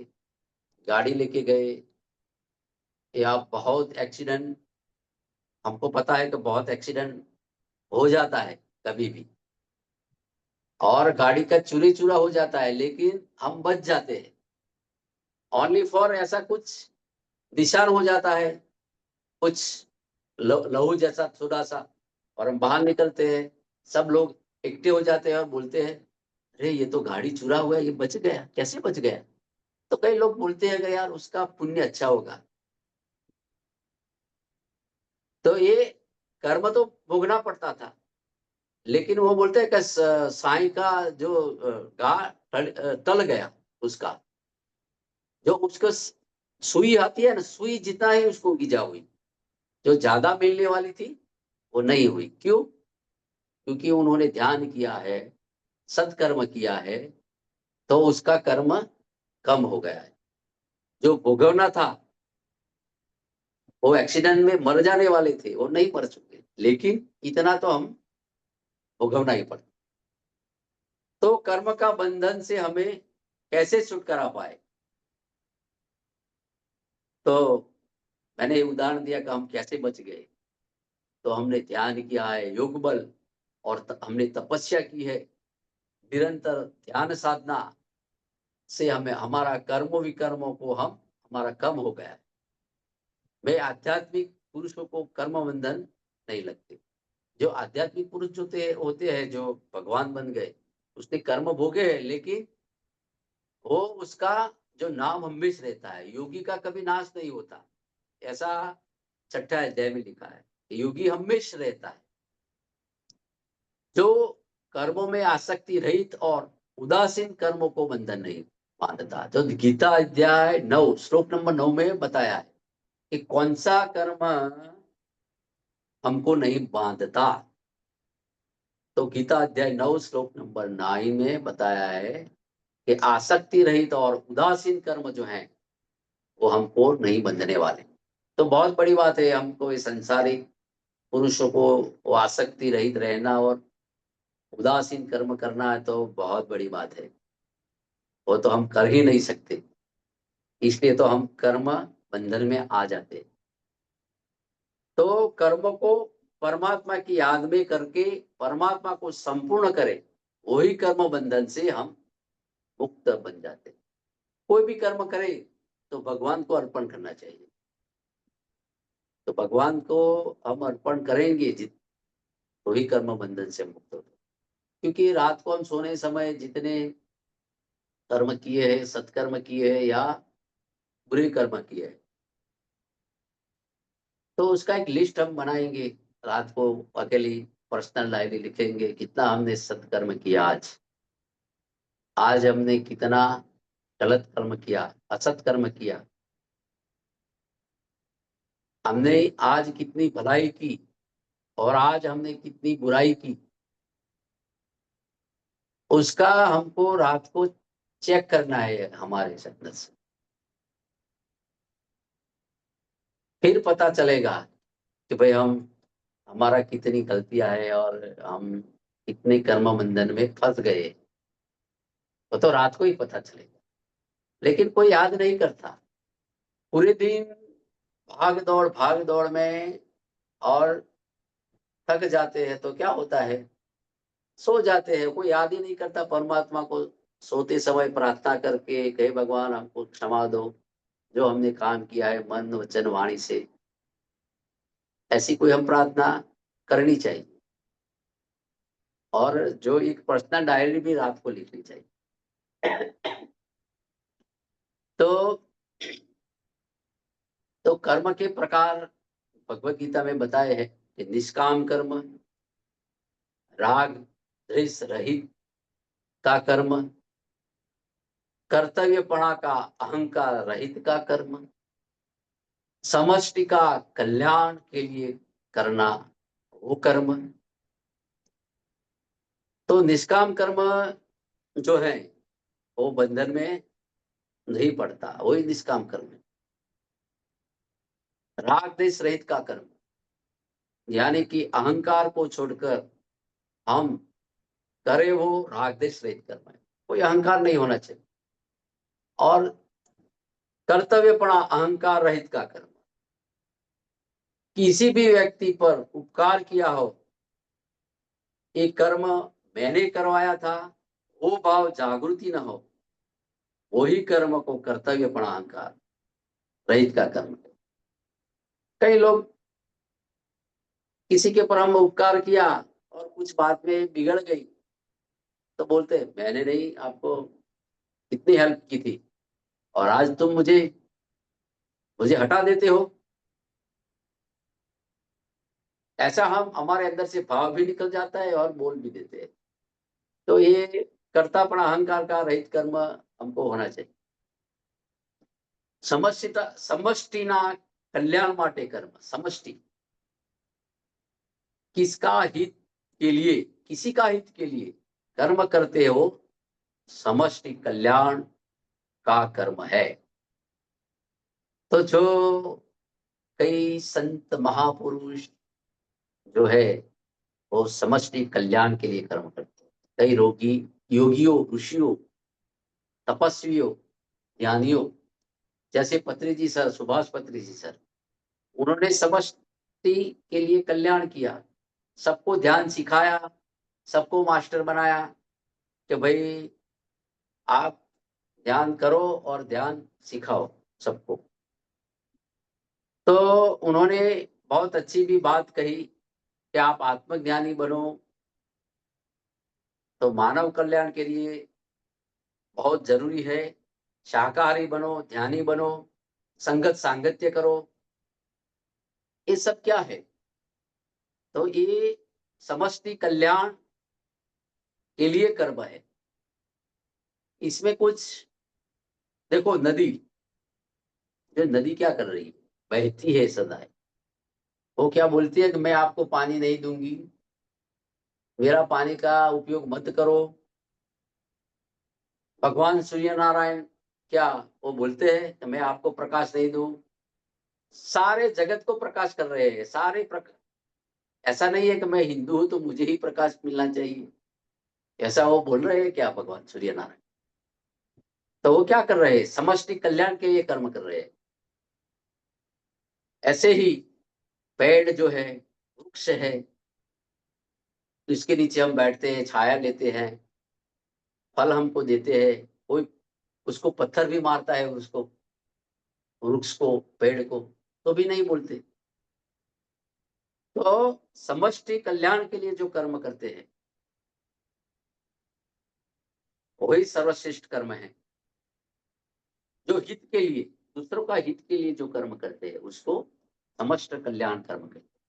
गाड़ी लेके गए, या बहुत एक्सीडेंट, हमको पता है कि बहुत एक्सीडेंट हो जाता है कभी भी, और गाड़ी का चूरी चूरा हो जाता है, लेकिन हम बच जाते हैं। ओनली फॉर ऐसा कुछ निशान हो जाता है, कुछ लहू जैसा थोड़ा सा, और हम बाहर निकलते हैं। सब लोग इकट्ठे हो जाते हैं और बोलते हैं, अरे ये तो गाड़ी चुरा हुआ है, ये बच गया, कैसे बच गया? तो कई लोग बोलते हैं कि यार उसका पुण्य अच्छा होगा। तो ये कर्म तो भोगना पड़ता था, लेकिन वो बोलते हैं कि साईं का जो गा टल गया उसका, जो उसको सुई आती है ना, सुई जितना ही उसको ईजा हुई। जो ज्यादा मिलने वाली थी वो नहीं हुई। क्यों? क्योंकि उन्होंने ध्यान किया है, सत्कर्म किया है, तो उसका कर्म कम हो गया है। जो भोगवना था, वो एक्सीडेंट में मर जाने वाले थे, वो नहीं मर चुके, लेकिन इतना तो हम भोगवना ही पड़ता। तो कर्म का बंधन से हमें कैसे छुटकारा पाए? तो मैंने उदाहरण दिया कि हम कैसे बच गए। तो हमने ध्यान किया है, योग बल, और हमने तपस्या की है। निरंतर ध्यान साधना से हमें हमारा कर्मों विकर्मों को हम हमारा कम हो गया है। वे आध्यात्मिक पुरुषों को कर्म बंधन नहीं लगते। जो आध्यात्मिक पुरुष होते हैं, जो भगवान बन गए, उसने कर्म भोगे हैं, लेकिन वो उसका जो नाम हमेश रहता है। योगी का कभी नाश नहीं होता, ऐसा 6 अध्याय में लिखा है। योगी हमेश रहता है, जो कर्मों में आसक्ति रहित और उदासीन कर्मों को बंधन नहीं मानता। जो गीता अध्याय 9 श्लोक नंबर 9 में बताया है कि कौन सा कर्म हमको नहीं बांधता। तो गीता अध्याय 9 श्लोक नंबर 9 में बताया है कि आसक्ति रहित और उदासीन कर्म जो हैं, वो हमको नहीं बंधने वाले। तो बहुत बड़ी बात है, हमको इस संसारिक पुरुषों को वो आसक्ति रहित रहना और उदासीन कर्म करना है, तो बहुत बड़ी बात है। वो तो हम कर ही नहीं सकते, इसलिए तो हम कर्म बंधन में आ जाते हैं। तो कर्म को परमात्मा की याद में करके परमात्मा को संपूर्ण करें, वही कर्म बंधन से हम मुक्त बन जाते हैं। कोई भी कर्म करे तो भगवान को अर्पण करना चाहिए। तो भगवान को हम अर्पण करेंगे तो ही कर्म बंधन से मुक्त होते। क्योंकि रात को हम सोने समय जितने कर्म किए हैं, सत्कर्म किए हैं या बुरे कर्म किए हैं, तो उसका एक लिस्ट हम बनाएंगे। रात को अकेली पर्सनल डायरी लिखेंगे, कितना हमने सत्कर्म किया आज, आज हमने कितना गलत कर्म किया, असत कर्म किया, हमने आज कितनी भलाई की और आज हमने कितनी बुराई की, उसका हमको रात को चेक करना है हमारे शब्द से। फिर पता चलेगा कि भाई हम हमारा कितनी गलतियां है और हम कितने कर्म बंधन में फंस गए, वो तो रात को ही पता चलेगा। लेकिन कोई याद नहीं करता, पूरे दिन भाग दौड़ में और थक जाते हैं तो क्या होता है, सो जाते हैं। कोई याद ही नहीं करता परमात्मा को। सोते समय प्रार्थना करके हे भगवान हमको क्षमा दो, जो हमने काम किया है मन वचन वाणी से, ऐसी कोई हम प्रार्थना करनी चाहिए। और जो एक पर्सनल डायरी भी रात को लिखनी चाहिए। तो कर्म के प्रकार भगवत गीता में बताए हैं कि निष्काम कर्म, राग द्वेष रहित का कर्म, कर्तव्यपणा का अहंकार रहित का कर्म, समष्टि का कल्याण के लिए करना वो कर्म। तो निष्काम कर्म जो है वो बंधन में नहीं पड़ता, वही निष्काम कर्म है। राग द्वेष रहित का कर्म यानी कि अहंकार को छोड़कर हम करे वो राग द्वेष रहित कर्म है, कोई अहंकार नहीं होना चाहिए। और कर्तव्यपणा अहंकार रहित का कर्म, किसी भी व्यक्ति पर उपकार किया हो, ये कर्म मैंने करवाया था, वो भाव जागृति न हो, वही कर्म को कर्तव्यपणा अहंकार रहित का कर्म है। कई लोग किसी के पर हम उपकार किया और कुछ बात में बिगड़ गई तो बोलते हैं मैंने नहीं आपको कितनी हेल्प की थी और आज तुम मुझे मुझे हटा देते हो। ऐसा हम हमारे अंदर से भाव भी निकल जाता है और बोल भी देते हैं। तो ये कर्तापना अहंकार का रहित कर्म हमको होना चाहिए। समष्टिना कल्याण माटे कर्म, समष्टि किसका हित के लिए, किसी का हित के लिए कर्म करते हो, समष्टि कल्याण का कर्म है। तो जो कई संत महापुरुष जो है वो समष्टि कल्याण के लिए कर्म करते हैं। कई रोगी योगियों ऋषियों तपस्वियों ज्ञानियों जैसे पत्री जी सर, सुभाष पत्री जी सर, उन्होंने समष्टि के लिए कल्याण किया, सबको ध्यान सिखाया, सबको मास्टर बनाया कि भाई आप ध्यान करो और ध्यान सिखाओ सबको। तो उन्होंने बहुत अच्छी भी बात कही कि आप आत्मज्ञानी बनो, तो मानव कल्याण के लिए बहुत जरूरी है, शाकाहारी बनो, ध्यानी बनो, संगत सांगत्य करो। ये सब क्या है, तो ये समष्टि कल्याण के लिए कर्म है। इसमें कुछ देखो, नदी, जो नदी क्या कर रही है, बहती है सदा, वो क्या बोलती है कि मैं आपको पानी नहीं दूंगी, मेरा पानी का उपयोग मत करो। भगवान सूर्य नारायण क्या वो बोलते हैं कि मैं आपको प्रकाश नहीं दूं, सारे जगत को प्रकाश कर रहे हैं, ऐसा नहीं है कि मैं हिंदू हूं तो मुझे ही प्रकाश मिलना चाहिए, ऐसा वो बोल रहे हैं क्या भगवान सूर्य नारायण? तो वो क्या कर रहे हैं, समष्टि कल्याण के लिए कर्म कर रहे हैं। ऐसे ही पेड़ जो है, वृक्ष है, इसके नीचे हम बैठते हैं, छाया लेते हैं, फल हमको देते हैं। कोई उसको पत्थर भी मारता है, उसको वृक्ष को, पेड़ को, तो भी नहीं बोलते। तो समष्टि कल्याण के लिए जो कर्म करते हैं, वही सर्वश्रेष्ठ कर्म है। जो हित के लिए, दूसरों का हित के लिए जो कर्म करते हैं उसको समष्ट कल्याण कर्म कहते हैं।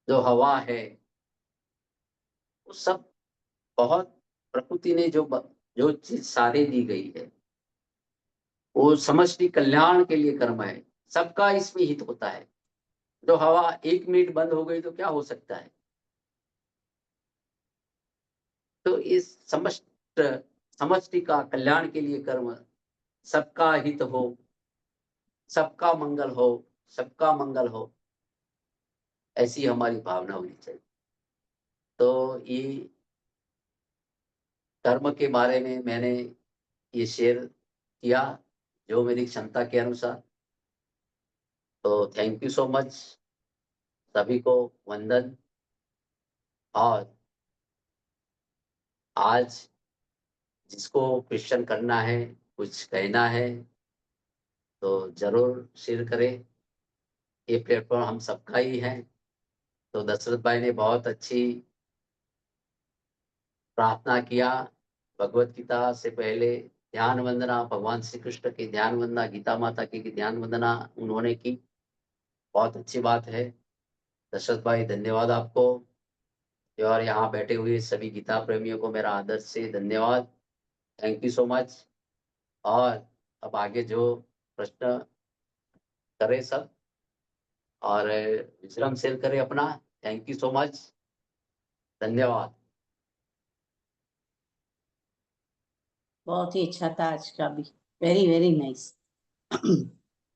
जो हवा है वो सब बहुत, प्रकृति ने जो चीज सारे दी गई है वो समष्टि कल्याण के लिए कर्म है। सबका इसमें हित होता है। जो हवा 1 मिनट बंद हो गई तो क्या हो सकता है? तो इस समष्टि का कल्याण के लिए कर्म, सबका हित हो, सबका मंगल हो, सबका मंगल हो, ऐसी हमारी भावना होनी चाहिए। तो ये कर्म के बारे में मैंने ये शेयर किया जो मेरी क्षमता के अनुसार। तो थैंक यू सो मच, सभी को वंदन। और आज जिसको क्वेश्चन करना है, कुछ कहना है, तो जरूर शेयर करें। ये प्लेटफॉर्म हम सबका ही है। तो दशरथ भाई ने बहुत अच्छी प्रार्थना किया। भगवत गीता से पहले ध्यान वंदना, भगवान श्री कृष्ण की ध्यान वंदना, गीता माता की ध्यान वंदना उन्होंने की। बहुत अच्छी बात है। दशरथ भाई धन्यवाद आपको। और यहाँ बैठे हुए सभी गीता प्रेमियों को मेरा आदर से धन्यवाद। Thank you so much. और अब आगे जो प्रश्न करें सब, और विश्राम शेयर करें अपना। थैंक यू सो मच, धन्यवाद। बहुत ही अच्छा था आज का भी, very very nice.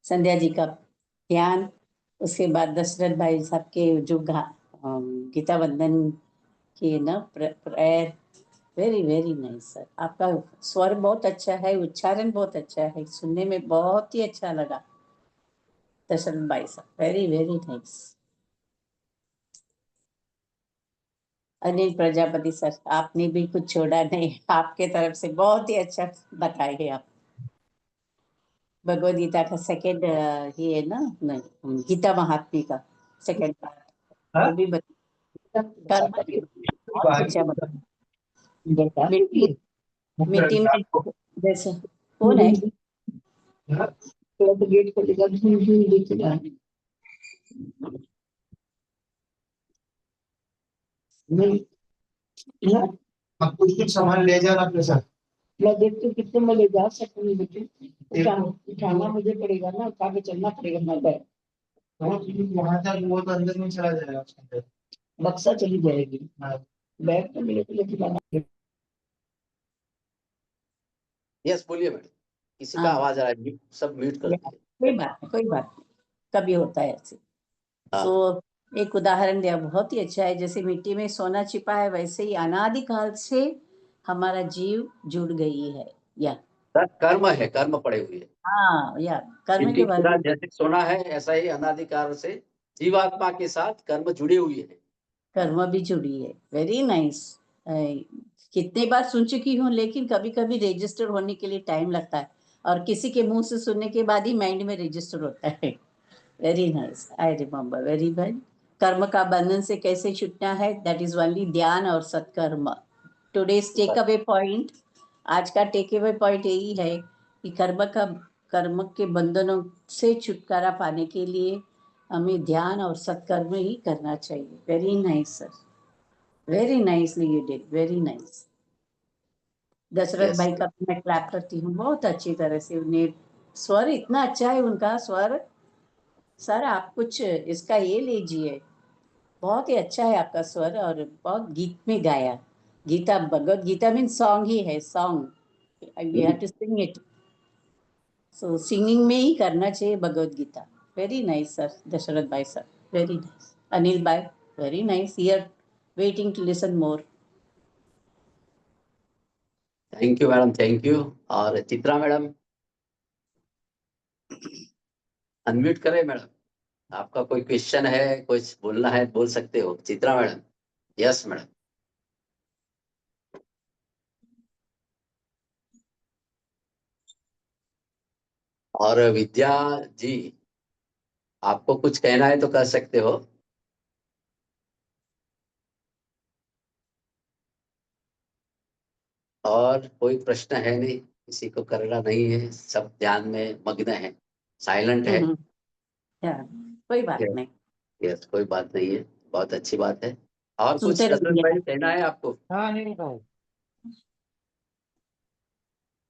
Sandhya ji का ध्यान, उसके बाद दशरथ भाई साहब के जो गीता वंदन किए ना, prayer, very very nice sir. आपका स्वर बहुत अच्छा है, उच्चारण बहुत अच्छा है, सुनने में बहुत ही अच्छा लगा। दशरथ भाई साहब very very nice. Anil Prajapati sir, आपने भी कुछ छोड़ा नहीं, आपके तरफ से बहुत ही अच्छा बताए हैं आप। भगवद गीता का सेकंड ये है ना, गीता महात्म्य का सेकंड पार्ट, वो भी कर्म के बहुत अच्छा बता। मिट्टी मिट्टी में जैसे कौन है? गेट को आप कुछ सामान ले जाना अपने साथ। मैं देखती हूँ कितने में ले जा सकती हूँ, बेटी उठाना मुझे पड़ेगा ना, उठा के चलना पड़ेगा ना बैग। वहां तक वो तो अंदर में चला जाएगा, उसके अंदर बक्सा चली जाएगी। बैग तो मेरे को लेके जाना। यस बोलिए मैडम। किसी का हाँ, आवाज आ रहा है, सब म्यूट कर दीजिए। कोई बात नहीं, कोई बात नहीं, कभी होता है ऐसे। हाँ। तो एक उदाहरण दिया, बहुत ही अच्छा है। जैसे मिट्टी में सोना छिपा है, वैसे ही अनादिकाल से हमारा जीव जुड़ गई है। या सर कर्म है, कर्म पड़े हुए हैं। हाँ, या कर्म मिट्टी के के बारे साथ में। जैसे सोना है, ऐसा ही अनादिकाल से जीवात्मा के साथ कर्म जुड़े हुए हैं। कर्म भी जुड़ी है, वेरी नाइस। कितने बार सुन चुकी हूँ, लेकिन कभी कभी रजिस्टर होने के लिए टाइम लगता है, और किसी के मुंह से सुनने के बाद ही माइंड में रजिस्टर होता है। Very nice, I remember very well. कर्म का बंधन से कैसे छूटना है, दैट इज ओनली ध्यान और सत्कर्म। टुडेज टेक अवे पॉइंट, आज का टेक अवे पॉइंट यही है कि कर्म के बंधनों से छुटकारा पाने के लिए हमें ध्यान और सत्कर्म ही करना चाहिए। Very nice sir, very nicely you did, very nice. Dasharath Yes. भाई का मैं क्लैप करती हूँ, बहुत अच्छी तरह से। उन्हें स्वर इतना अच्छा है उनका स्वर। सर आप कुछ इसका ये लीजिए, बहुत ही अच्छा है आपका स्वर, और बहुत गीत में गाया। गीता, भगवत गीता मीन सॉन्ग ही है, song we have to sing it. So singing में ही करना चाहिए Bhagavad Gita. Very nice sir, Dasharath भाई सर, वेरी नाइस। अनिल भाई, very nice, here waiting to listen more. Thank you madam, thank you. और चित्रा मैडम, अनम्यूट करें मैडम। आपका कोई क्वेश्चन है, कुछ बोलना है, बोल सकते हो चित्रा मैडम। Yes madam. और विद्या जी, आपको कुछ कहना है तो कर सकते हो। और कोई प्रश्न है नहीं, किसी को करना नहीं है, सब ध्यान में मग्न है, साइलेंट है। या, कोई बात नहीं, यस, कोई बात नहीं है, बहुत अच्छी बात है। और कुछ सुनते दशरथ रहिए। भाई कहना है आपको? हाँ अनिल भाई,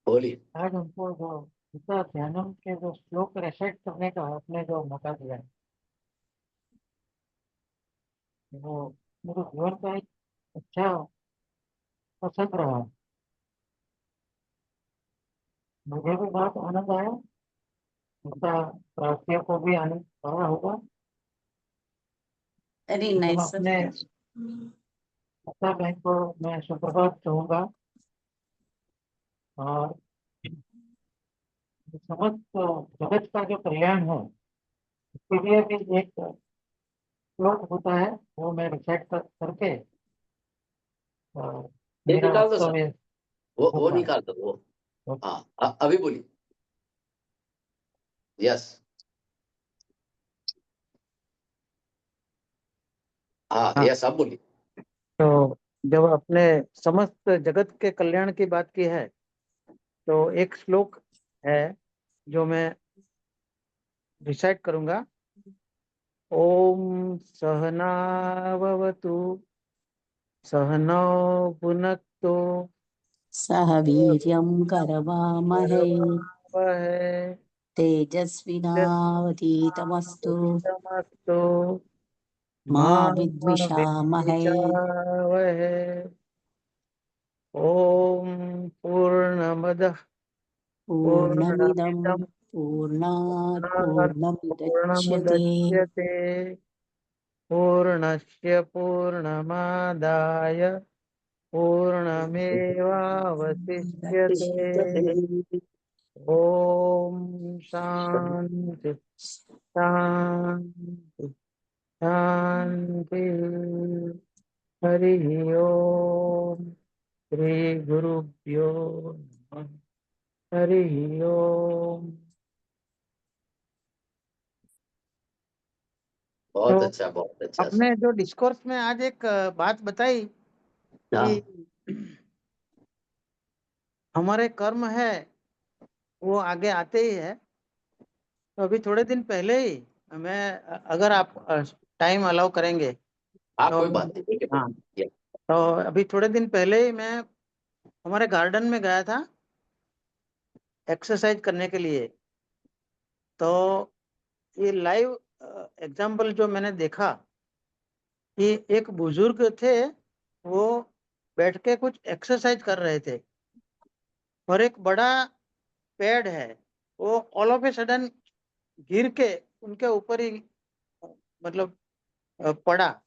बोलिए। आज हमको जो गीता ध्यानम के जो श्लोक रेसाइट करने का आपने जो मौका दिया है, वो मेरे जीवन का एक अच्छा पसंद रहा। मुझे भी बहुत आनंद आया, गीता प्रार्थियों को भी आनंद आया होगा। वेरी तो नाइस अपने गीता बहन को मैं सुप्रभात कहूँगा और समस्त जगत का जो कल्याण है उसके लिए भी एक श्लोक होता है, वो मैं रिसाइट करके और ये मेरा निकाल दो सर, वक्तव्य वो होगा। निकाल दो वो। हाँ, अभी बोलिए। यस, हाँ हाँ। यस, अब बोलिए। तो जब अपने समस्त जगत के कल्याण की बात की है, तो एक श्लोक है जो मैं रिसाइट करूंगा। ओम सहनाववतु सहनौ भुनक्तु सह वीर्यं करवामहे वह तेजस्विनावधीतमस्तु तेजस्विनावधीतमस्तु मा मा विद्विषामहे। विद्विषावहे। ओम पूर्णमदः पूर्णमिदं पूर्णमिदं पूर्णात् पूर्णात् पूर्णमुदच्यते पूर्णमुदच्यते पूर्णस्य पूर्णमादाय पूर्णमेवावशिष्यते। ओम शांति शांति शांति। हरि ओम। श्री गुरुभ्यो नमः। हरि ओम। बहुत तो अच्छा, बहुत अच्छा सर। आपने जो डिस्कोर्स में आज एक बात बताई हाँ, कि हमारे कर्म है वो आगे आते ही है। तो अभी थोड़े दिन पहले ही मैं, अगर आप टाइम अलाउ करेंगे हाँ, तो, कोई बात नहीं, ठीक है, हाँ, बोलिए। तो अभी थोड़े दिन पहले ही मैं हमारे गार्डन में गया था एक्सरसाइज करने के लिए। तो ये लाइव एग्जाम्पल जो मैंने देखा कि एक बुजुर्ग थे, वो बैठ के कुछ एक्सरसाइज कर रहे थे और एक बड़ा पेड़ है, वो ऑल ऑफ ए सडन गिर के उनके ऊपर ही मतलब पड़ा।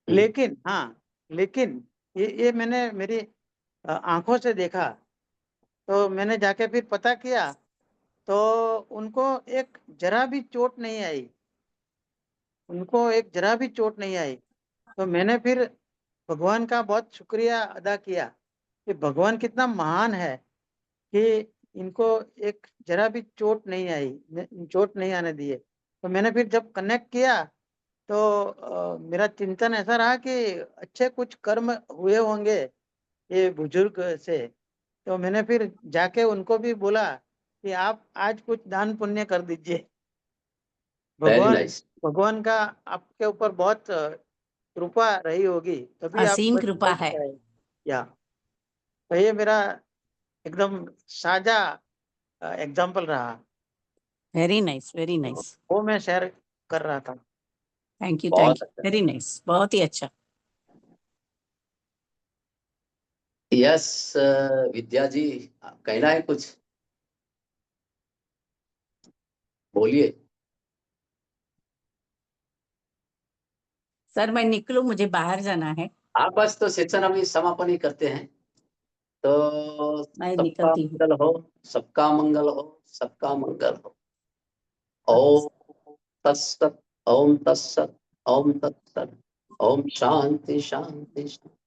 लेकिन हाँ, लेकिन ये मैंने मेरी आंखों से देखा। तो मैंने जाके फिर पता किया, तो उनको एक जरा भी चोट नहीं आई, उनको एक जरा भी चोट नहीं आई। तो मैंने फिर भगवान का बहुत शुक्रिया अदा किया कि भगवान कितना महान है कि इनको एक जरा भी चोट नहीं आई, चोट नहीं आने दिए। तो मैंने फिर जब कनेक्ट किया तो मेरा चिंतन ऐसा रहा कि अच्छे कुछ कर्म हुए होंगे ये बुजुर्ग से। तो मैंने फिर जाके उनको भी बोला कि आप आज कुछ दान पुण्य कर दीजिए। वेरी भगवान नाइस। भगवान का आपके ऊपर बहुत कृपा रही होगी, तभी आप असीम बच कृपा बच है। गए। या तो ये मेरा एकदम साझा एग्जाम्पल रहा, वेरी नाइस, वेरी नाइस। वो मैं शेयर कर रहा था। थैंक यू, बहुत अच्छा। वेरी नाइस, बहुत ही अच्छा। यस, विद्या जी, कहना है कुछ? बोलिए। सर मैं निकलूं, मुझे बाहर जाना है। आप बस तो सेशन हम समापन ही करते हैं। तो मैं सबका निकलती हूँ। मंगल हो, सबका मंगल हो, सबका मंगल हो। बस। ओम तत्सत, ओम तत्सत, ओम तत्सत, ओम शांति शांति शांति।